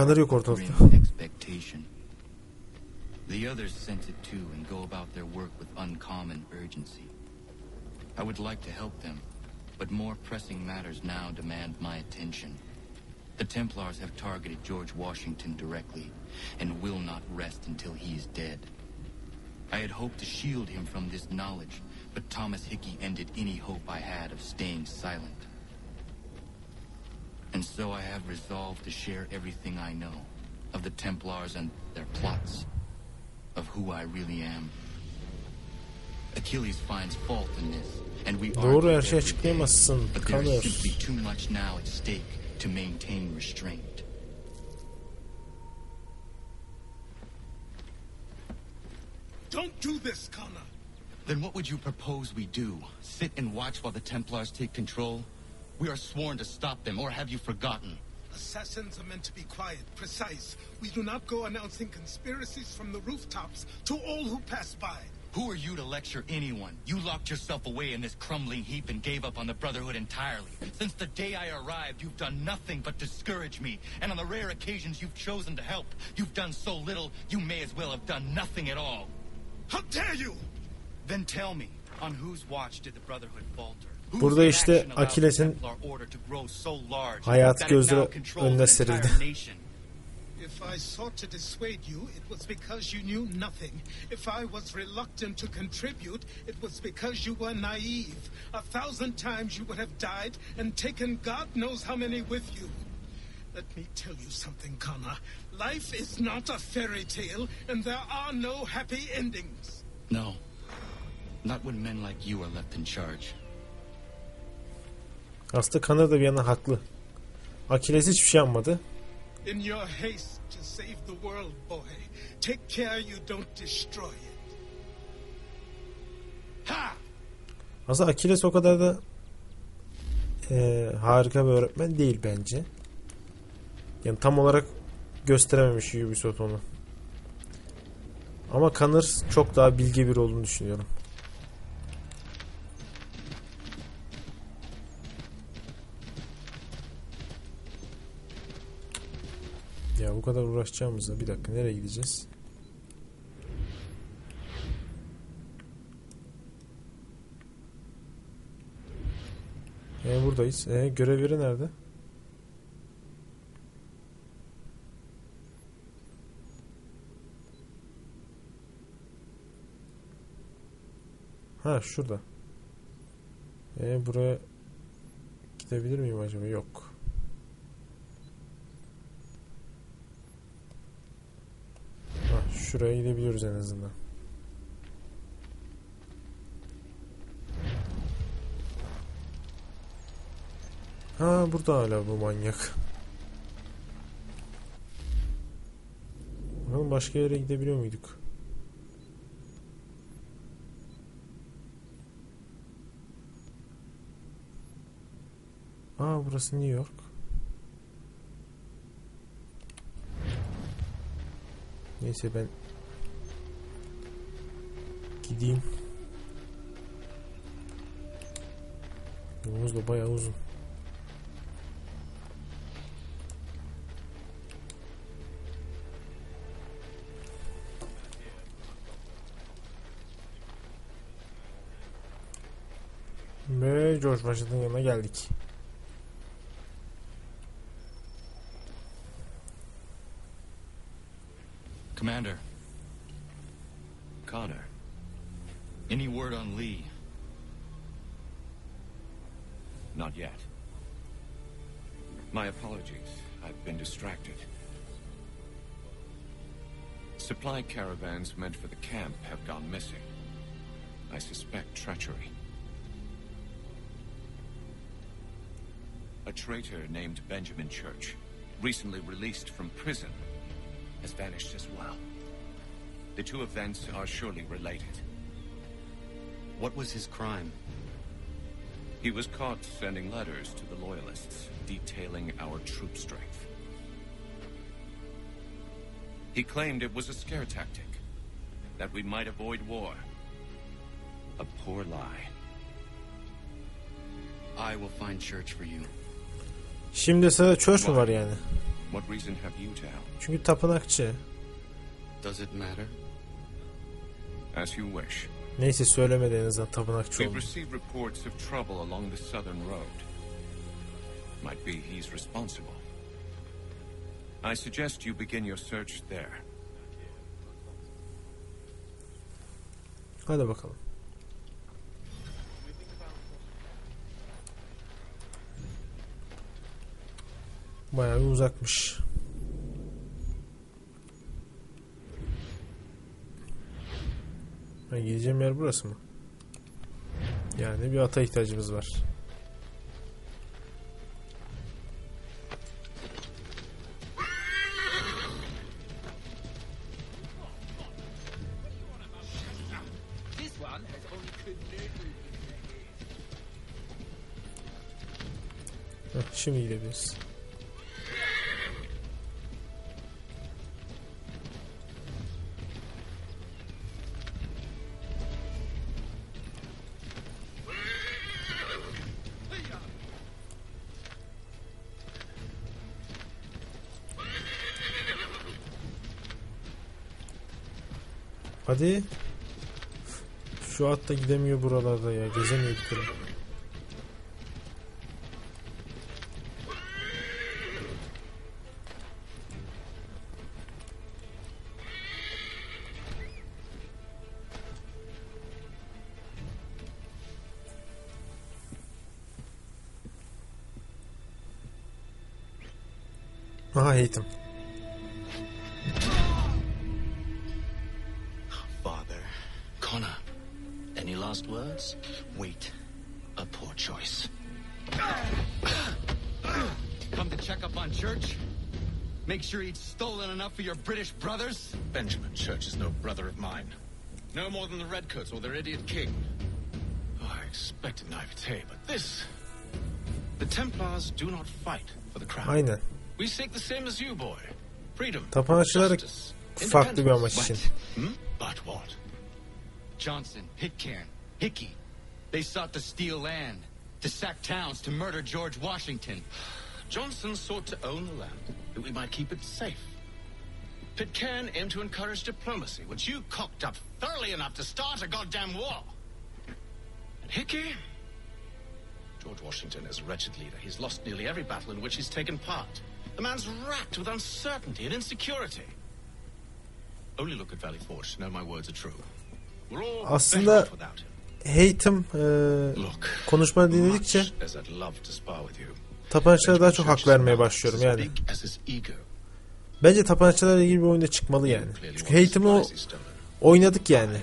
Connor yok ortalıkta. The others sense it too and go about their work with uncommon urgency. I would like to help them, but more pressing matters now demand my attention. The Templars have targeted George Washington directly and will not rest until he is dead. I had hoped to shield him from this knowledge, but Thomas Hickey ended any hope I had of staying silent. And so I have resolved to share everything I know of the Templars and their plots, of who I really am. Achilles finds fault in this, and we Doğru, her şeyi açıklayamazsın. but there is simply too much now at stake to maintain restraint. Don't do this, Connor. Then what would you propose we do? Sit and watch while the Templars take control? We are sworn to stop them, or have you forgotten? Assassins are meant to be quiet, precise. We do not go announcing conspiracies from the rooftops to all who pass by. Who are you to lecture anyone? You locked yourself away in this crumbling heap and gave up on the Brotherhood entirely. Since the day I arrived, you've done nothing but discourage me. And on the rare occasions you've chosen to help, you've done so little, you may as well have done nothing at all. How dare you? Then tell me, on whose watch did the Brotherhood falter? Burada işte Akiles'in hayatı gözleri önüne serildi. If I sought to dissuade you, it was because you knew nothing. If I was reluctant to contribute, it was because you were naive. 1,000 times you would have died and taken God knows how many with you. Let me tell you something, Connor. Life is not a fairy tale, and there are no happy endings. No. Not when men like you are left in charge. Aslında Connor da bir yana haklı. Akiles hiçbir şey yapmadı. In your haste to save the world, boy, take care you don't destroy it. Ha! Aslında Akiles o kadar da harika bir öğretmen değil bence. Yani tam olarak gösterememiş Ubisoft onu. Ama Connor çok daha bilge biri olduğunu düşünüyorum. Ya bu kadar uğraşacağımızda bir dakika nereye gideceğiz? Buradayız. Görev yeri nerede? Ha şurada. Buraya gidebilir miyim acaba? Yok. Şuraya gidebiliyoruz en azından. Ha burada hala bu manyak. Bakalım başka yere gidebiliyor muyduk? Burası New York. Neyse ben gideyim. Yolumuz da bayağı uzun. Ve George Washington'ın yanına geldik. Commander. Connor. Any word on Lee? Not yet. My apologies. I've been distracted. Supply caravans meant for the camp have gone missing. I suspect treachery. A traitor named Benjamin Church, recently released from prison, has vanished as well. The two events are surely related. What was his crime? He was caught sending letters to the Loyalists, detailing our troop strength. He claimed it was a scare tactic, that we might avoid war. A poor lie. I will find Church for you. Şimdi sırada Church mu var yani? What reason have you to help? Çünkü tapınakçı. Does it matter? As you wish. Neyse söylemedi en azından tapınakçı We've oldu. received reports of trouble along the southern road. Might be he's responsible. I suggest you begin your search there. Hadi bakalım. Bayağı bir uzakmış. Gideceğim yer burası mı? Yani bir ata ihtiyacımız var. Şimdi gidebiliriz. Hadi. Şu at da gidemiyor buralarda ya. Gezemiyor bir türlü. Aha eğitim. Father. Connor. Any last words? Wait. A poor choice. Come to check up on Church? Make sure he'd stolen enough for your British brothers? Benjamin Church is no brother of mine. No more than the Redcoats or their idiot king. Oh, I expected naivete, but this... The Templars do not fight for the crown. Aynen. We seek the same as you, boy. Freedom, Tapınakçılar justice, farklı bir amaç için. But what? Johnson, Pitcairn, Hickey. They sought to steal land, to sack towns, to murder George Washington. Johnson sought to own the land, that we might keep it safe. Pitcairn aimed to encourage diplomacy, which you cocked up thoroughly enough to start a goddamn war. And Hickey? George Washington is a wretched leader. He's lost nearly every battle in which he's taken part. The man's racked with uncertainty and insecurity. Only look at Valley Forge to know my words are true. We're all Aslında better off without him. Hatem konuşmanı dinledikçe tapınakçılara daha çok hak vermeye başlıyorum yani. Bence tapınakçılarla ilgili bir oyunda çıkmalı yani. Çünkü Hatem'ı oynadık yani.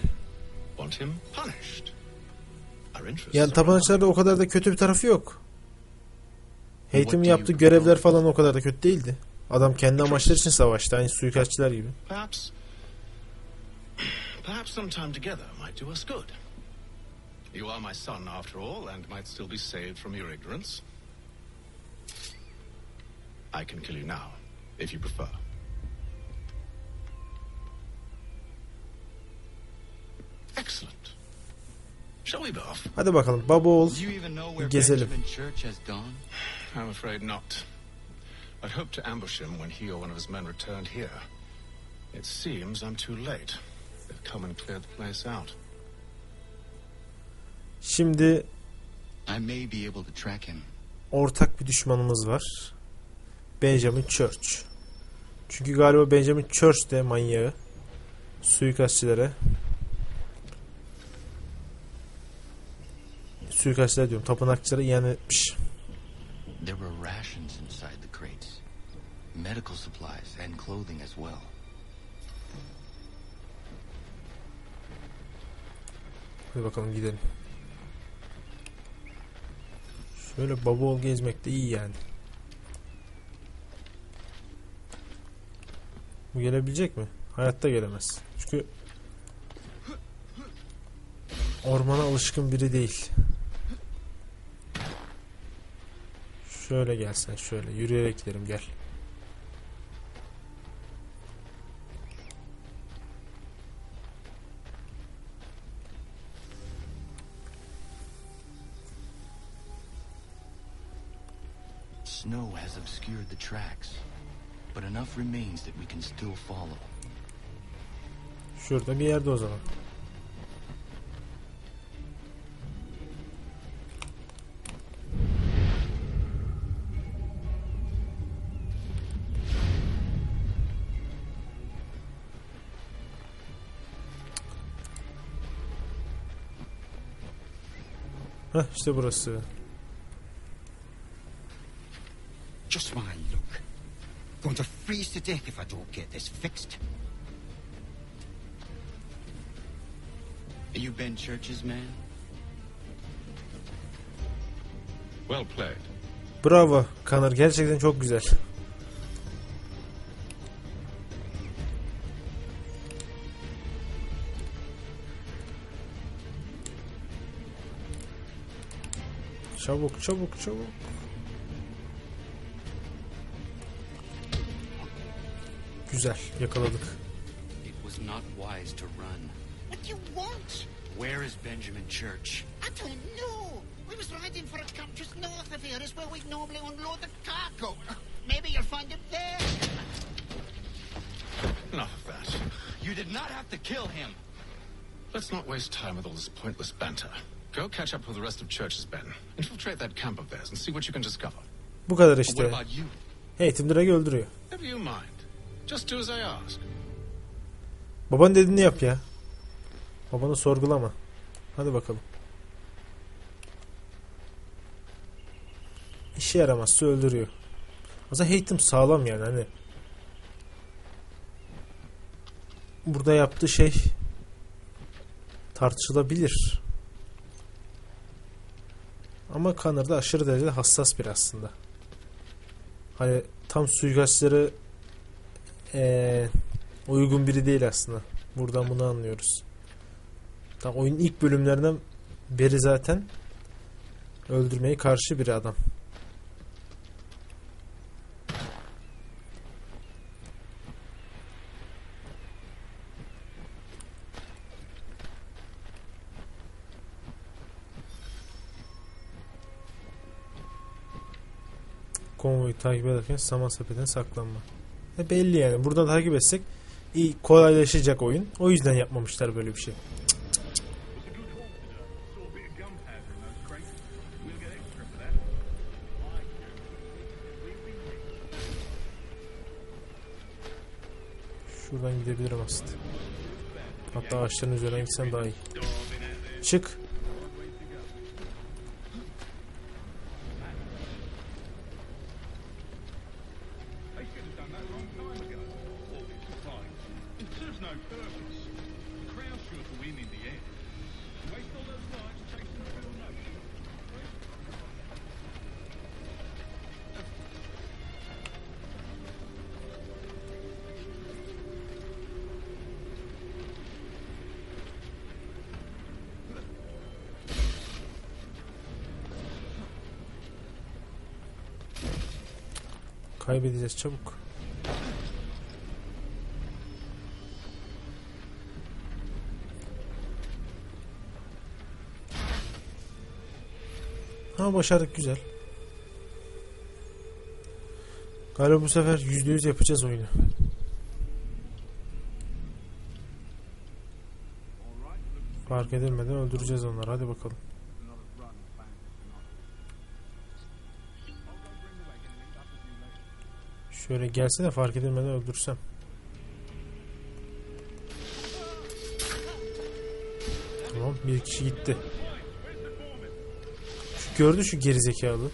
Yani tapınakçılarda o kadar da kötü bir tarafı yok. Hatem'in yaptığı görevler falan o kadar da kötü değildi. Adam kendi amaçları için savaştı. Aynı suikastçılar gibi. Perhaps some time together might do us good. You are my son after all and might still be saved from your ignorance. I can kill you now if you prefer. Excellent. Shall we be off? Hadi bakalım baba ol. Gezelim. I'm afraid not. I'd hoped to ambush him when he or one of his men returned here. It seems I'm too late. They've come and cleared the place out. Şimdi I may be able to track him. Ortak bir düşmanımız var. Benjamin Church. Çünkü galiba Benjamin Church de manyağı. Suikastçılara. Suikastçılar diyorum. Tapınakçılara ihanet etmiş. There were rations inside the crates. Medical supplies and clothing as well. Hadi bakalım gidelim. Şöyle baba ol gezmek de iyi yani. Bu gelebilecek mi? Hayatta gelemez. Çünkü ormana alışkın biri değil. Şöyle gelsen şöyle. Yürüyerek gidelim gel. Snow has obscured the tracks. but enough remains that we can still follow. Şurada bir yerde o zaman. Heh, işte burası. Just my luck. Going to freeze to death if I don't get this fixed. You Ben Church's man? Well played. Bravo Connor, gerçekten çok güzel. Çabuk çabuk çabuk. Güzel, yakaladık. It was not wise to run. What do you want? Where is Benjamin Church? I don't know. We was riding for a camp just north of here. Is where we normally unload the cargo. Maybe you'll find him there. Enough of that. You did not have to kill him. Let's not waste time with all this pointless banter. Go catch up with the rest of Church's men. Infiltrate that camp of theirs and see what you can discover. Bu kadar What işte. about you? Eğitim direkt öldürüyor. Never you mind. Just do as I ask. Baban dediğini yap ya. Babanı sorgulama. Hadi bakalım. İşe yaramazsa öldürüyor. Aslında Haytham sağlam yani, hani. Burada yaptığı şey tartışılabilir. Ama Connor da aşırı derecede hassas bir aslında. Hani tam suikastçıları uygun biri değil aslında. Buradan bunu anlıyoruz. Tam oyunun ilk bölümlerinden beri zaten öldürmeye karşı bir adam. Konvoyu takip ederken saman sepetine saklanma. Belli yani. Buradan takip etsek iyi, kolaylaşacak oyun. O yüzden yapmamışlar böyle bir şey. Şuradan gidebilirim aslında. Hatta ağaçların üzerinden gitsem daha iyi. Çık. Kaybedeceğiz çabuk. Ha, başardık, güzel. Galiba bu sefer %100 yapacağız oyunu. Fark edilmeden öldüreceğiz onları. Hadi bakalım. Şöyle gelse de fark edilmeden öldürsem. Tamam, bir kişi gitti. Gördü şu gerizekalı.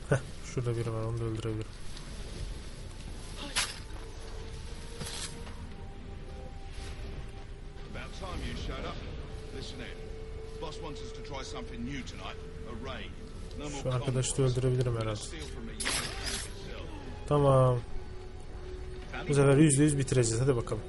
Heh, şurada biri var, onu da öldürebilirim. Şu arkadaşı da öldürebilirim herhalde. Tamam. Bu sefer %100 bitireceğiz. Hadi bakalım.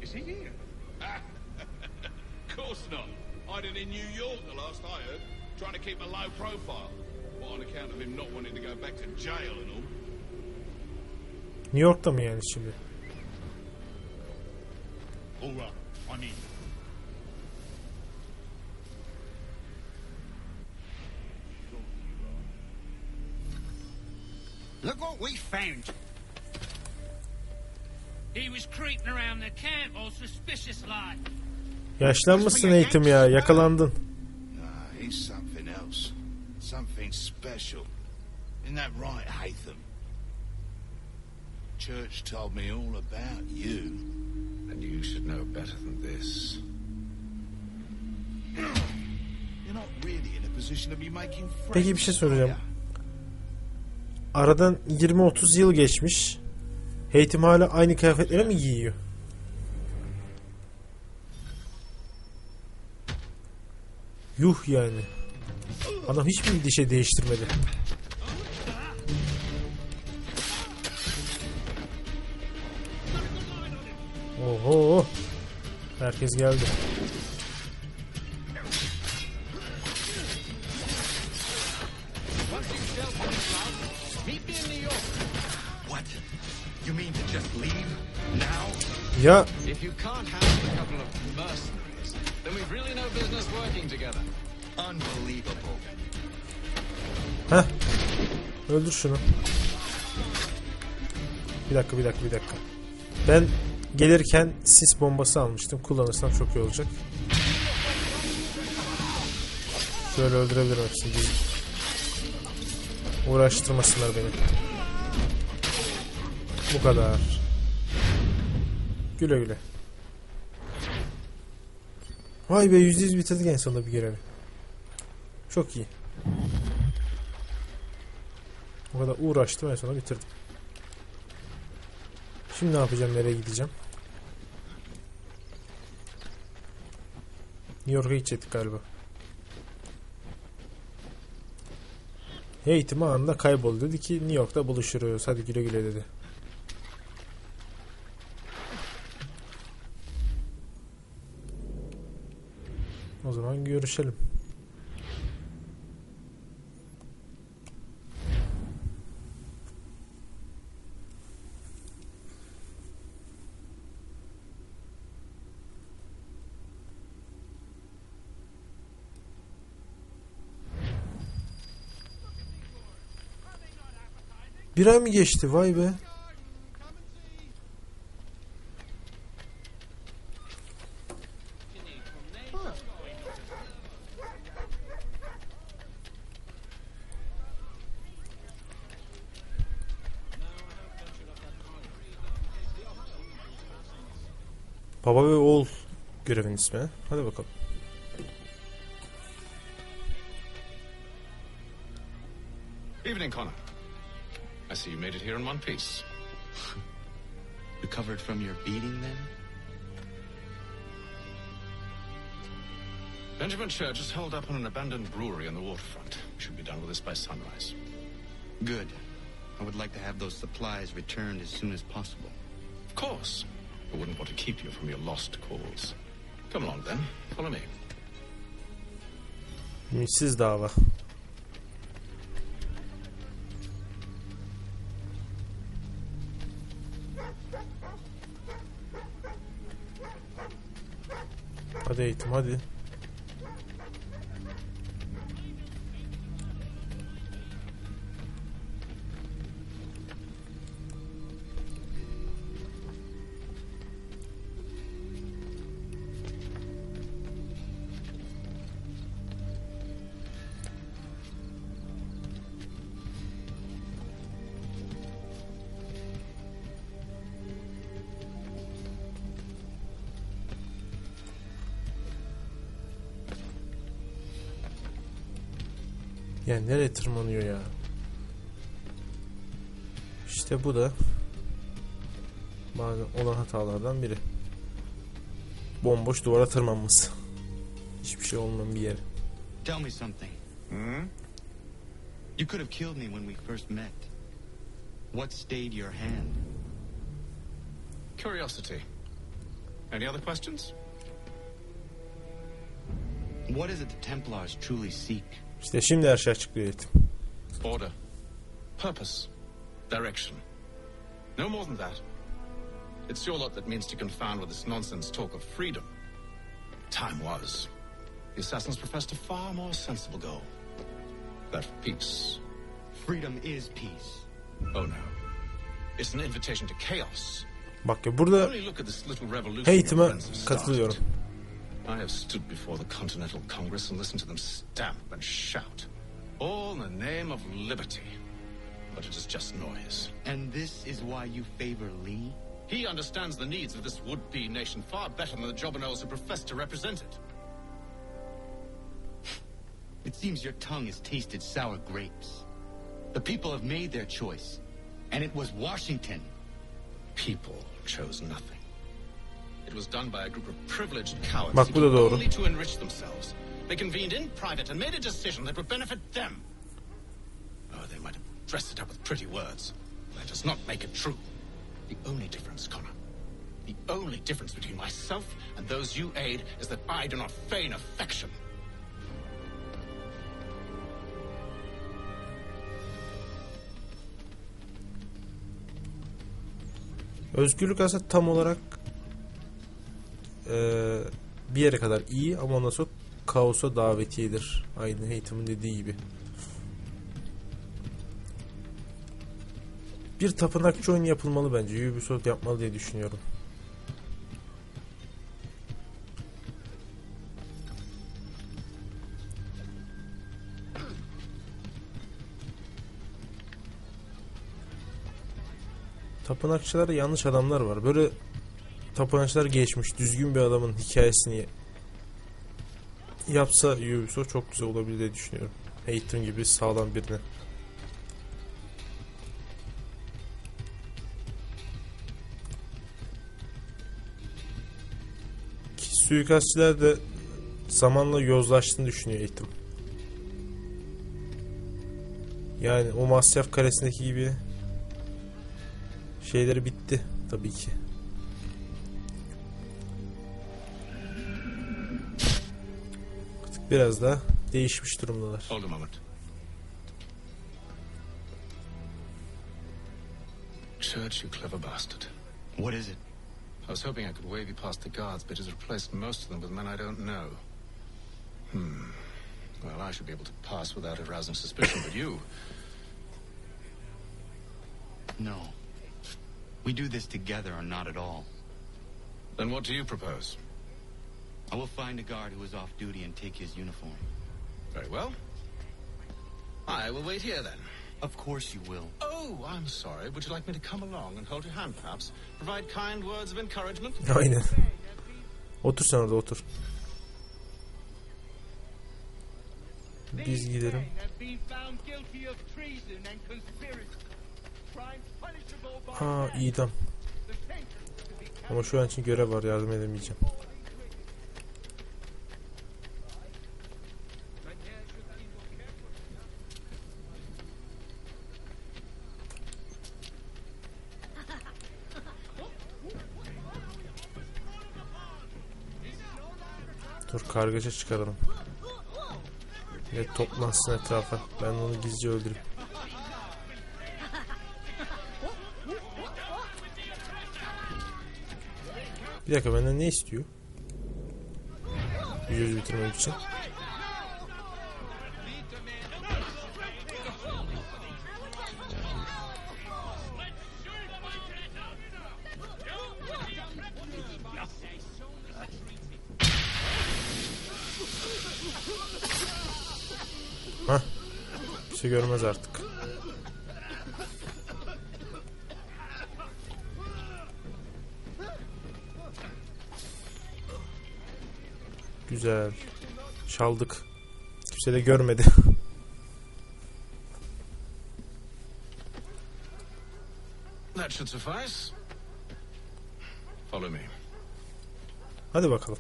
Is he here? Of course not. Hiding in New York, the last I heard. Trying to keep a low profile. Well, on account of him not wanting to go back to jail and all. New York'ta mı yani şimdi? All right, I'm in. Look what we found. He was creeping around the camp all suspicious like. Yaşlanmışsın Eğitim ya. Yakalandın. Nah, he's something else. Something special. Isn't that right, Haytham? Church told me all about you. And you should know better than this. You're not really in a position to be making friends. Peki bir şey soracağım. Aradan 20-30 yıl geçmiş. Eğitim hala aynı kıyafetleri mi giyiyor? Yuh yani. Adam hiçbir şey değiştirmedi. Oho. Herkes geldi. What? You mean to just leave now? Ya If you can't handle a couple of mercenaries, then we've really no business working together. Unbelievable. heh. Öldür şunu. Bir dakika. Ben gelirken sis bombası almıştım. Kullanırsam çok iyi olacak. Şöyle öldürebilirim hepsini. Uğraştırmasınlar beni. Bu kadar. Güle güle. Vay be, %100 bitirdik en sonunda bir görevi. Çok iyi. O kadar uğraştım, en sonunda bitirdim. Şimdi ne yapacağım, nereye gideceğim? New York'a gidecektik galiba. Eğitim anında kayboldu, dedi ki New York'ta buluşuruz, hadi güle güle dedi. O zaman görüşelim. Bir ay mı geçti, vay be. Baba ve oğul görevin ismi. Hadi bakalım. Evening, Connor. I see you made it here in one piece. Recovered from your beating then? Benjamin Church is held up on an abandoned brewery on the waterfront. We should be done with this by sunrise. Good. I would like to have those supplies returned as soon as possible. Of course. I wouldn't want to keep you from your lost cause. Come along then. Follow me. Ümitsiz dava. Hadi Eğitim, hadi. Yani nereye tırmanıyor ya? İşte bu da bazen olan hatalardan biri. Bomboş duvara tırmanması. Hiçbir şey olmayan bir yer. Tell me something. You could have killed me when we first met. What stayed your hand? Curiosity. Any other questions? What is it the Templars truly seek? İşte şimdi her şey açıklıyor Eğitim. Order. Purpose. Direction. No more than that. It's your lot that means to confound with this nonsense talk of freedom. Time was. The assassins professed a far more sensible goal. That of peace. Freedom is peace. Oh no. It's an invitation to chaos. Bak ya burada Only look at this little revolution Eğitime your friends have started. katılıyorum. I have stood before the Continental Congress and listened to them stamp and shout. All in the name of liberty. But it is just noise. And this is why you favor Lee? He understands the needs of this would-be nation far better than the jobberknolls who profess to represent it. It seems your tongue has tasted sour grapes. The people have made their choice, and it was Washington. People chose nothing. It was done by a group of privileged cowards Bak bu da doğru. only to enrich themselves. They convened in private and made a decision that would benefit them. Oh, they might have dressed it up with pretty words. That does not make it true. The only difference, Connor, the only difference between myself and those you aid is that I do not feign affection. Özgürlük aslında tam olarak bir yere kadar iyi ama ondan sonra kaosa davetiyedir. Aynı Eğitim'in dediği gibi. Bir tapınakçı oyunu yapılmalı bence. Ubisoft yapmalı diye düşünüyorum. Tapınakçılarda yanlış adamlar var. Böyle tapınakçılar geçmiş, düzgün bir adamın hikayesini yapsa Ubisoft çok güzel olabilir diye düşünüyorum. Hayton gibi sağlam birine. Ki suikastçiler de zamanla yozlaştığını düşünüyor Hayton. Yani o Masyaf Kalesi'ndeki gibi şeyleri bitti tabii ki. Artık biraz daha değişmiş durumdalar. Hold a moment. Church, you clever bastard. What is it? I was hoping I could wave you past the guards, but it has replaced most of them with men I don't know. Well, I should be able to pass without arousing suspicion, but you... No. We do this together or not at all. Then what do you propose? I will find a guard who is off duty and take his uniform. Very well. I will wait here then. Of course you will. Oh, I'm sorry. Would you like me to come along and hold your hand, perhaps? Provide kind words of encouragement? Aynen. Otur sen orada otur. Biz gidelim. Ha, idam. Ama şu an için görev var, yardım edemeyeceğim. Dur, kargaşa çıkaralım. Ve toplansın etrafa. Ben onu gizlice öldüreyim. Bir dakika, benden ne istiyor? Yüz bitirmek için. Hah. Bir şey görmez artık. Güzel. Çaldık. Kimse de görmedi. That should suffice. Follow me. Hadi bakalım.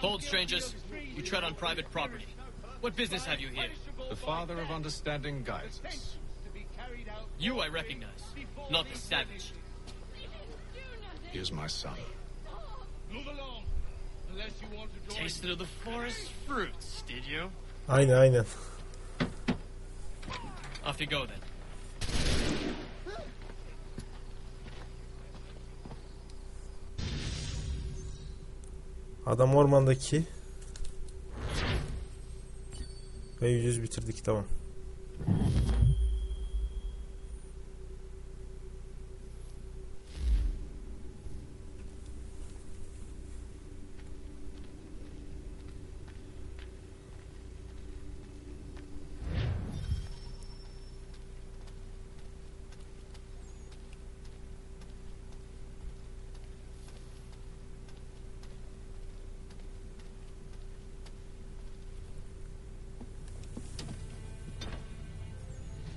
Hold, strangers. You tread on private property. What business have you here? The father of understanding guides us. You I recognize, not the savage. He is my son. Tasted of the forest fruits, did you? Aynen. Off you go then. Adam ormandaki ve yüz bitirdik, tamam.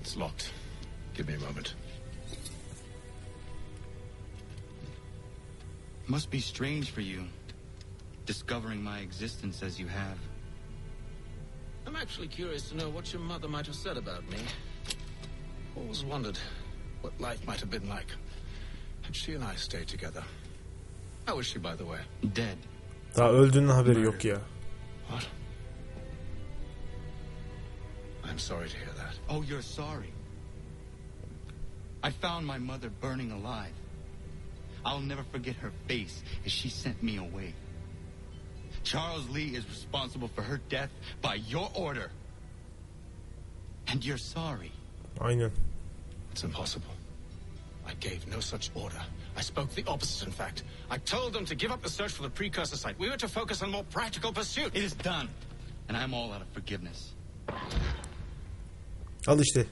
It's locked. Give me a moment. Must be strange for you, discovering my existence as you have. I'm actually curious to know what your mother might have said about me. Always wondered what life might have been like had she and I stayed together. How is she, by the way? Dead. Daha öldüğünün haberi yok ya. What? I'm sorry to hear that. Oh, you're sorry. I found my mother burning alive. I'll never forget her face as she sent me away. Charles Lee is responsible for her death by your order. And you're sorry. Aynen. It's impossible. I gave no such order. I spoke the opposite, in fact. I told them to give up the search for the precursor site. We were to focus on more practical pursuit. It is done. And I'm all out of forgiveness. Al işte.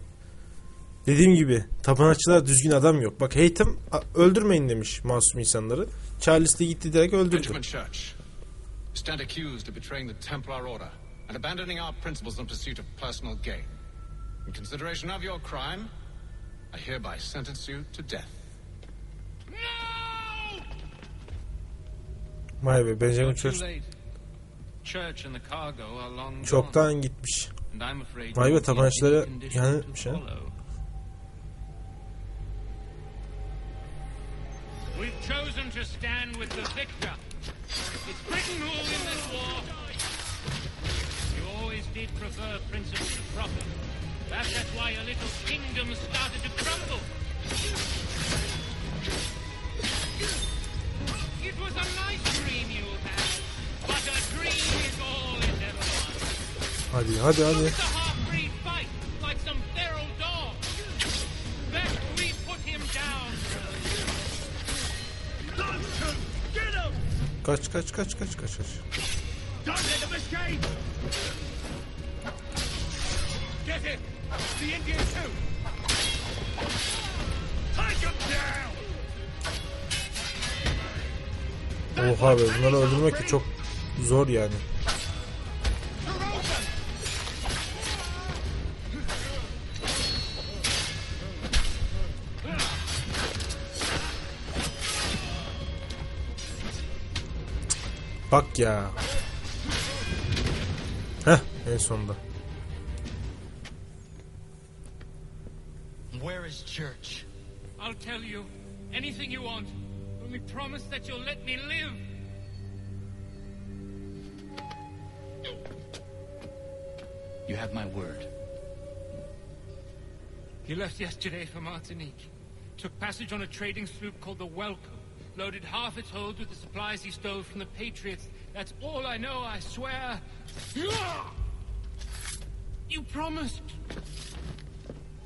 Dediğim gibi tapınakçılar düzgün adam yok. Bak Haytham öldürmeyin demiş masum insanları. Charles de gitti direkt öldürdü. Benjamin Church, stand accused of betraying the Templar Order and abandoning our principles in pursuit of personal gain. In consideration of your crime, I hereby sentence you to death. No! Vay be, Benjamin Church Church and the cargo are long çoktan gitmiş. and I'm afraid Vay be, we'll be in tapınakçılara any condition ihanet to etmiş ha. follow. We've chosen to stand with the victor. It's Britain who will win this war. You always did prefer principle to profit. Perhaps that's why your little kingdom started to crumble. It was a nice dream you had, but a dream is all it ever was. Hadi. It's a half-breed fight, like some feral dog. Best we put him down. Get him! Kaç. Don't let him escape! Get it! The Indian too! Take him down! Oha be, bunları öldürmek de çok zor yani. Bak ya. Heh, en sonunda. Where is Church? I'll tell you anything you want. Only promise that you'll let me live. You have my word. He left yesterday for Martinique. Took passage on a trading sloop called the Welcome. Loaded half its hold with the supplies he stole from the Patriots. That's all I know, I swear. You promised.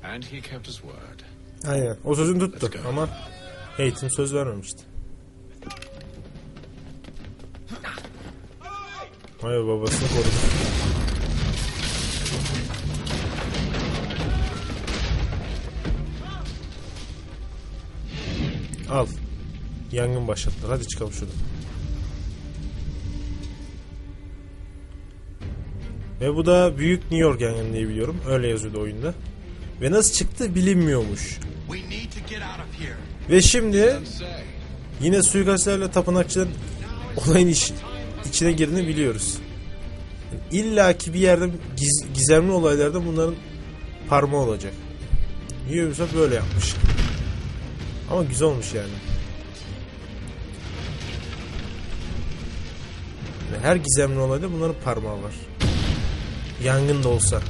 And he kept his word. Aynen. O sözünü tuttu ama Haytham söz vermemişti. Vay, babasını korudu. Al. Yangın başlattılar. Hadi çıkalım şuradan. Ve bu da büyük New York yangını diye biliyorum. Öyle yazıyordu oyunda. Ve nasıl çıktı bilinmiyormuş. Ve şimdi yine suikastçılarla tapınakçıların olayın içine girdiğini biliyoruz. Yani İlla ki bir yerde gizemli olaylarda bunların parmağı olacak. WiiU böyle yapmış. Ama güzel olmuş yani. Ve her gizemli olayda bunların parmağı var. Yangın da olsa.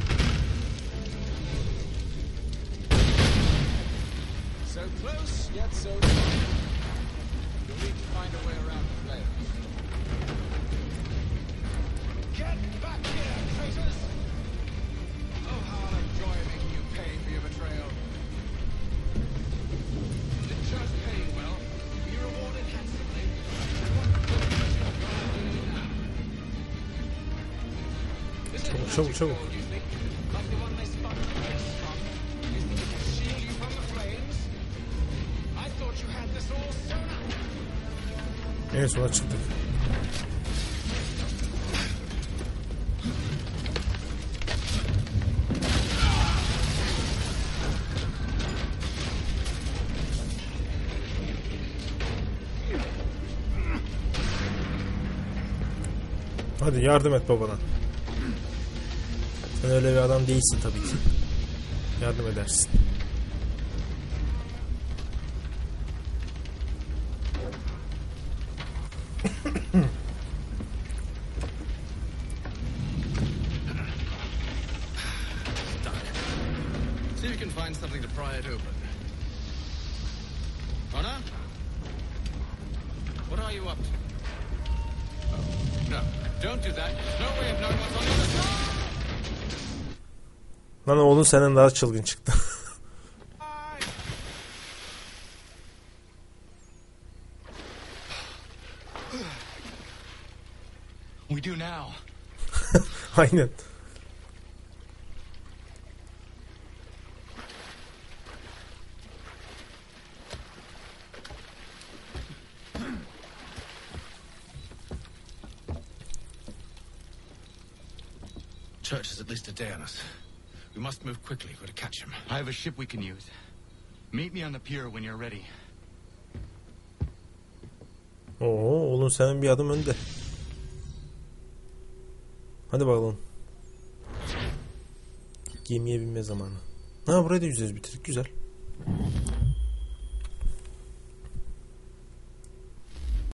So close, yet so far. You'll need to find a way around the flares. Get back here, traitors! Oh, how I'll enjoy making you pay for your betrayal. The church paid well. Be rewarded handsomely. What good is your God doing now? This is Çabuk, magic çabuk. sword, you think? Like the one they spun the kiss from? You think it can shield you from the flames? I thought you had this all sewn up. En sona çıktık. Hadi yardım et babana. Sen öyle bir adam değilsin tabii ki. Yardım edersin. See if you can find something to pry it open. Honor? What are you up to? Oh, no, don't do that. There's no way of knowing what's on the other side. Lan oğlun senden daha çılgın çıktı. We do now. Aynen. Church is at least a day on us. We must move quickly. We're to catch him. I have a ship we can use. Meet me on the pier when you're ready. Oo, oğlum senin bir adım önde. Hadi bakalım. Gemiye binme zamanı. Ha, burayı da yüzeceğiz, bitirdik, güzel.